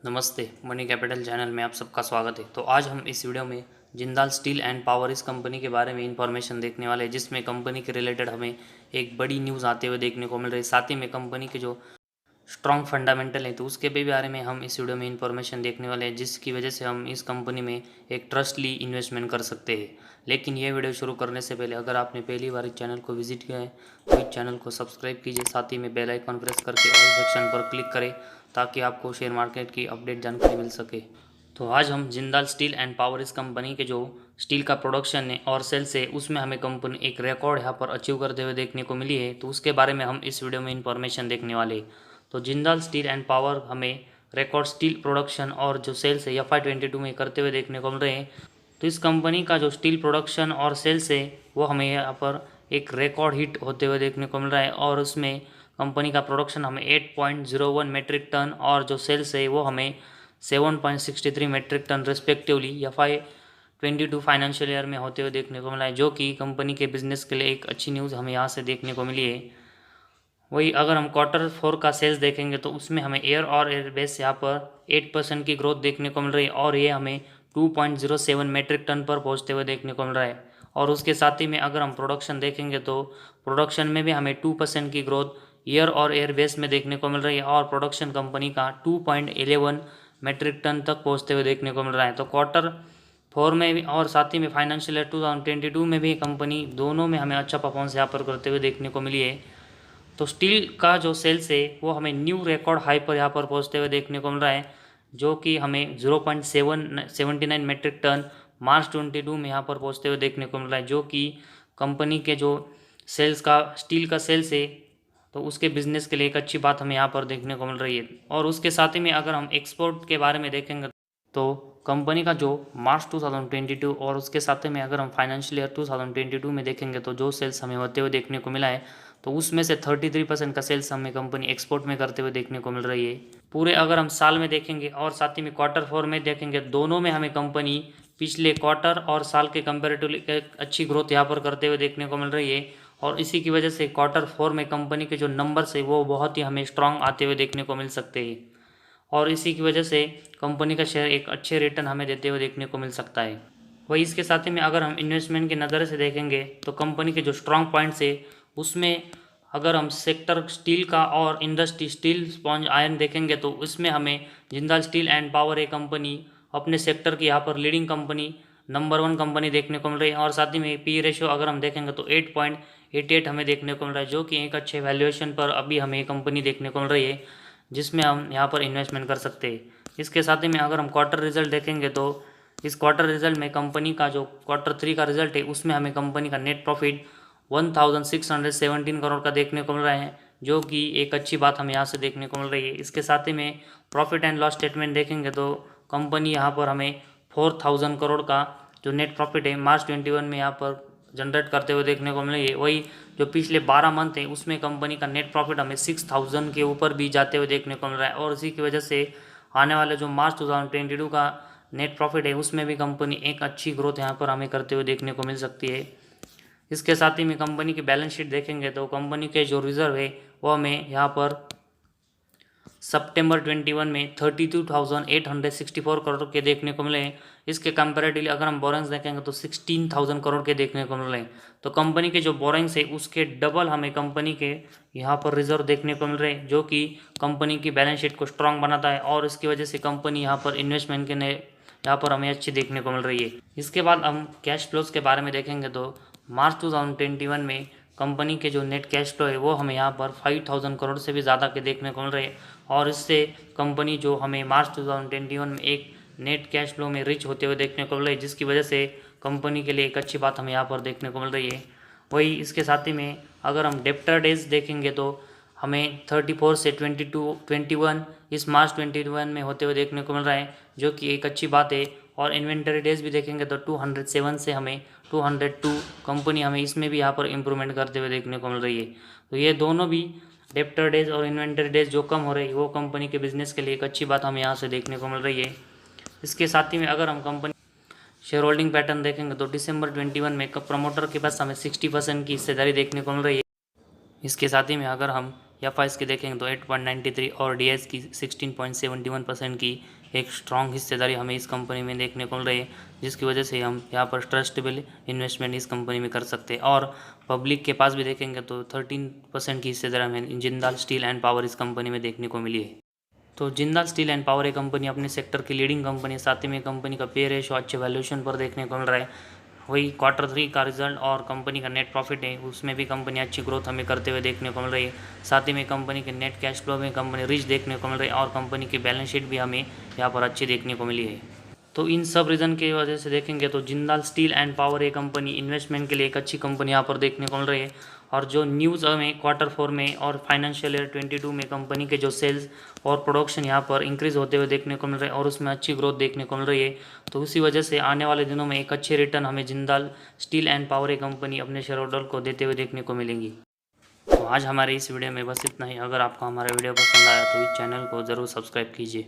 नमस्ते, money capital channel में आप सबका स्वागत है। तो आज हम इस वीडियो में जिंदाल स्टील एंड पावर इस कंपनी के बारे में इंफॉर्मेशन देखने वाले हैं, जिसमें कंपनी के रिलेटेड हमें एक बड़ी न्यूज़ आते हुए देखने को मिल रही है। साथ ही में कंपनी के जो स्ट्रॉन्ग फंडामेंटल है तो उसके भी बारे में हम इस वीडियो में इंफॉर्मेशन देखने वाले हैं, जिसकी वजह से हम इस कंपनी में एक ट्रस्टली इन्वेस्टमेंट कर सकते हैं। लेकिन ये वीडियो शुरू करने से पहले अगर आपने पहली बार इस चैनल को विजिट किया है तो इस चैनल को सब्सक्राइब कीजिए, साथ ही में बेल आइकन प्रेस करके ऑल सेक्शन पर क्लिक करें ताकि आपको शेयर मार्केट की अपडेट जानकारी मिल सके। तो आज हम जिंदाल स्टील एंड पावर इस कंपनी के जो स्टील का प्रोडक्शन है और सेल्स है उसमें हमें कंपनी एक रिकॉर्ड यहाँ पर अचीव करते हुए देखने को मिली है, तो उसके बारे में हम इस वीडियो में इंफॉर्मेशन देखने वाले हैं। तो जिंदाल स्टील एंड पावर हमें रिकॉर्ड स्टील प्रोडक्शन और जो सेल्स है FY22 में करते हुए देखने को मिल रहे हैं। तो इस कंपनी का जो स्टील प्रोडक्शन और सेल्स है वो हमें यहाँ पर एक रिकॉर्ड हिट होते हुए देखने को मिल रहा है, और उसमें कंपनी का प्रोडक्शन हमें 8.01 मेट्रिक टन और जो सेल्स है वो हमें 7.63 metric tonne respectively FY22 financial year में होते हुए देखने को मिला है, जो कि कंपनी के बिजनेस के लिए एक अच्छी न्यूज़ हमें यहाँ से देखने को मिली है। वही अगर हम Q4 का सेल्स देखेंगे तो उसमें हमें एयर और एयरबेस यहाँ पर 8% की ग्रोथ देखने को मिल रही है, और ये हमें 2.07 मेट्रिक टन पर पहुँचते हुए देखने को मिल रहा है। और उसके साथ ही में अगर हम प्रोडक्शन देखेंगे तो प्रोडक्शन में भी हमें 2% की ग्रोथ एयर और एयरबेस में देखने को मिल रही है, और प्रोडक्शन कंपनी का 2.11 मेट्रिक टन तक पहुँचते हुए देखने को मिल रहा है। तो Q4 में भी और साथ ही में फाइनेंशियल ईयर 2022 में भी कंपनी दोनों में हमें अच्छा परफॉर्मेंस यहाँ पर करते हुए देखने को मिली है। तो स्टील का जो सेल्स है वो हमें न्यू रिकॉर्ड हाई पर यहाँ पर पहुँचते हुए देखने को मिल रहा है, जो कि हमें 0.79 मेट्रिक टन मार्च 22 में यहाँ पर पहुँचते हुए देखने को मिल रहा है, जो कि कंपनी के जो सेल्स का स्टील का सेल्स है तो उसके बिजनेस के लिए एक अच्छी बात हमें यहाँ पर देखने को मिल रही है। और उसके साथ ही में अगर हम एक्सपोर्ट के बारे में देखेंगे तो कंपनी का जो मार्च 2022 और उसके साथ में अगर हम फाइनेंशियल ईयर 2022 में देखेंगे तो जो सेल्स हमें होते हुए देखने को मिला है तो उसमें से 33% का सेल्स हमें कंपनी एक्सपोर्ट में करते हुए देखने को मिल रही है। पूरे अगर हम साल में देखेंगे और साथ ही में Q4 में देखेंगे, दोनों में हमें कंपनी पिछले क्वार्टर और साल के कंपेरेटिवली अच्छी ग्रोथ यहाँ पर करते हुए देखने को मिल रही है। और इसी की वजह से Q4 में कंपनी के जो नंबर्स है वो बहुत ही हमें स्ट्रांग आते हुए देखने को मिल सकते हैं, और इसी की वजह से कंपनी का शेयर एक अच्छे रिटर्न हमें देते हुए देखने को मिल सकता है। वही इसके साथ ही में अगर हम इन्वेस्टमेंट के नज़र से देखेंगे तो कंपनी के जो स्ट्रॉन्ग पॉइंट्स है उसमें अगर हम सेक्टर स्टील का और इंडस्ट्री स्टील स्पॉन्ज आयरन देखेंगे तो उसमें हमें Jindal steel and power A company अपने सेक्टर की यहाँ पर लीडिंग कंपनी नंबर 1 कंपनी देखने को मिल रही है। और साथ ही में पी रेशियो अगर हम देखेंगे तो 8.88 हमें देखने को मिल रहा है, जो कि एक अच्छे वैल्यूएशन पर अभी हमें कंपनी देखने को मिल रही है, जिसमें हम यहाँ पर इन्वेस्टमेंट कर सकते हैं। इसके साथ ही में अगर हम क्वार्टर रिजल्ट देखेंगे तो इस क्वार्टर रिजल्ट में कंपनी का जो Q3 का रिजल्ट है उसमें हमें कंपनी का नेट प्रॉफिट 1617 करोड़ का देखने को मिल रहा है, जो कि एक अच्छी बात हमें यहाँ से देखने को मिल रही है। इसके साथ ही में प्रॉफिट एंड लॉस स्टेटमेंट देखेंगे तो कंपनी यहाँ पर हमें 4000 करोड़ का जो नेट प्रॉफिट है मार्च 21 में यहाँ पर जनरेट करते हुए देखने को मिल रही है। वही जो पिछले 12 मंथ है उसमें कंपनी का नेट प्रॉफिट हमें 6000 के ऊपर भी जाते हुए देखने को मिल रहा है, और इसी की वजह से आने वाले जो मार्च 2022 का नेट प्रॉफिट है उसमें भी कंपनी एक अच्छी ग्रोथ यहाँ पर हमें करते हुए देखने को मिल सकती है। इसके साथ ही में कंपनी की बैलेंस शीट देखेंगे तो कंपनी के जो रिजर्व है वो हमें यहाँ पर सितंबर 21 में 32,864 करोड़ के देखने को मिले। इसके कंपेरेटिवली अगर हम बोरेंग्स देखेंगे तो 16,000 करोड़ के देखने को मिले। तो कंपनी के जो बोरेंग्स है उसके डबल हमें कंपनी के यहाँ पर रिजर्व देखने को मिल रहे हैं, जो कि कंपनी की बैलेंस शीट को स्ट्रांग बनाता है, और इसकी वजह से कंपनी यहाँ पर इन्वेस्टमेंट के नए यहाँ पर हमें अच्छी देखने को मिल रही है। इसके बाद हम कैश फ्लोज के बारे में देखेंगे तो मार्च 2021 में कंपनी के जो नेट कैश फ्लो है वो हमें यहाँ पर 5000 करोड़ से भी ज़्यादा के देखने को मिल रहे हैं, और इससे कंपनी जो हमें मार्च 2021 में एक नेट कैश फ्लो में रिच होते हुए देखने को मिल रही है, जिसकी वजह से कंपनी के लिए एक अच्छी बात हमें यहाँ पर देखने को मिल रही है। वही इसके साथ ही में अगर हम डेप्टर डेज देखेंगे तो हमें 34 से 21 इस मार्च 21 में होते हुए देखने को मिल रहा है, जो कि एक अच्छी बात है। और इन्वेंटरी डेज भी देखेंगे तो 207 से हमें 202 कंपनी हमें इसमें भी यहाँ पर इम्प्रूवमेंट करते हुए देखने को मिल रही है। तो ये दोनों भी डेप्टर डेज और इन्वेंटरी डेज जो कम हो रही है वो कंपनी के बिजनेस के लिए एक अच्छी बात हमें यहाँ से देखने को मिल रही है। इसके साथ ही में अगर हम कंपनी शेयर होल्डिंग पैटर्न देखेंगे तो दिसंबर 21 में प्रमोटर के पास हमें 60% की हिस्सेदारी देखने को मिल रही है। इसके साथ ही में अगर हम एफ आई की देखेंगे तो 8.93 और डी एस की 16.71% की एक स्ट्रॉन्ग हिस्सेदारी हमें इस कंपनी में देखने को मिल रही है, जिसकी वजह से हम यहाँ पर ट्रस्टेबल इन्वेस्टमेंट इस कंपनी में कर सकते हैं। और पब्लिक के पास भी देखेंगे तो 13% की हिस्सेदारी हमें जिंदाल स्टील एंड पावर इस कंपनी में देखने को मिली है। तो जिंदाल स्टील एंड पावर ये कंपनी अपने सेक्टर की लीडिंग कंपनी है। साथ ही में कंपनी का पे रेशो अच्छे वैल्यूएशन पर देखने को मिल रहा है। वही Q3 का रिजल्ट और कंपनी का नेट प्रॉफिट है, उसमें भी कंपनी अच्छी ग्रोथ हमें करते हुए देखने को मिल रही है। साथ ही में कंपनी के नेट कैश फ्लो में कंपनी रिच देखने को मिल रही है और कंपनी की बैलेंस शीट भी हमें यहाँ पर अच्छी देखने को मिली है। तो इन सब रीज़न की वजह से देखेंगे तो जिंदाल स्टील एंड पावर ये कंपनी इन्वेस्टमेंट के लिए एक अच्छी कंपनी यहाँ पर देखने को मिल रही है। और जो न्यूज़ हमें Q4 में और फाइनेंशियल ईयर 22 में कंपनी के जो सेल्स और प्रोडक्शन यहाँ पर इंक्रीज़ होते हुए देखने को मिल रहे हैं और उसमें अच्छी ग्रोथ देखने को मिल रही है। तो उसी वजह से आने वाले दिनों में एक अच्छे रिटर्न हमें जिंदाल स्टील एंड पावर ये कंपनी अपने शेयर होल्डर को देते हुए देखने को मिलेंगी। तो आज हमारे इस वीडियो में बस इतना ही। अगर आपको हमारा वीडियो पसंद आया तो इस चैनल को ज़रूर सब्सक्राइब कीजिए।